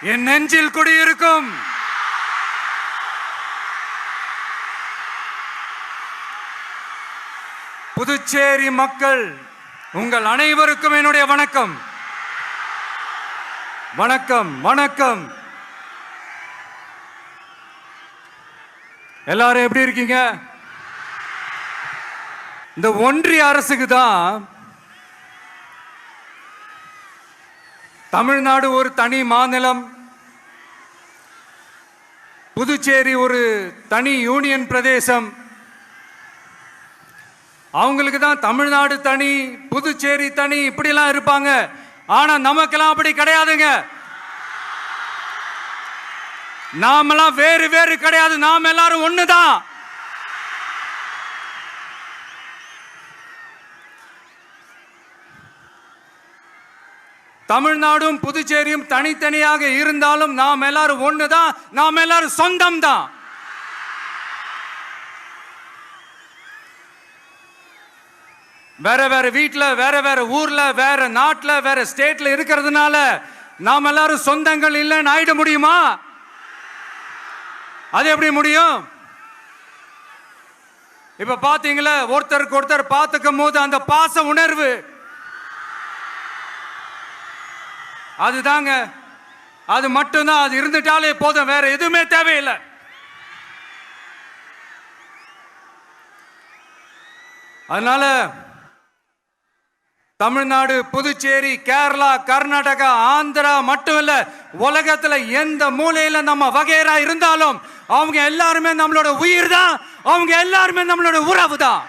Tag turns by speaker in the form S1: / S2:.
S1: என் நெஞ்சில் குடியிருக்கும் புதுச்சேரி மக்கள் உங்கள் அனைவருக்கும் என்னுடைய வணக்கம். வணக்கம் வணக்கம். எல்லாரும் எப்படி இருக்கீங்க? இந்த ஒன்றிய அரசுக்கு தான் தமிழ்நாடு ஒரு தனி மாநிலம், புதுச்சேரி ஒரு தனி யூனியன் பிரதேசம். அவங்களுக்கு தான் தமிழ்நாடு தனி, புதுச்சேரி தனி, இப்படிலாம் இருப்பாங்க. ஆனா நமக்கெல்லாம் அப்படி கிடையாதுங்க. நாமெல்லாம் வேறு வேறு கிடையாது. நாம் எல்லாரும் ஒண்ணுதான். தமிழ்நாடும் புதுச்சேரியும் தனித்தனியாக இருந்தாலும் நாம் எல்லாரும் ஒண்ணுதான். நாம் எல்லாரும் சொந்தம் தான். வேற வேற வீட்டுல, வேற வேற ஊர்ல, வேற நாட்டுல, வேற ஸ்டேட்ல இருக்கிறதுனால நாம் எல்லாரும் சொந்தங்கள் இல்லைன்னு ஆயிட முடியுமா? அது எப்படி முடியும்? இப்ப பாத்தீங்களா, ஒருத்தருக்கு ஒருத்தர் பார்த்துக்கும் போது அந்த பாச உணர்வு, அதுதாங்க. அது மட்டும்தான். அது இருந்துட்டாலே போதும், வேற எதுவுமே தேவையில்லை. அதனால தமிழ்நாடு, புதுச்சேரி, கேரளா, கர்நாடகா, ஆந்திரா மட்டும் இல்ல, உலகத்துல எந்த மூலையில நம்ம வகைரா இருந்தாலும் அவங்க எல்லாருமே நம்மளோட உயிர் தான். அவங்க எல்லாருமே நம்மளோட உறவு தான்.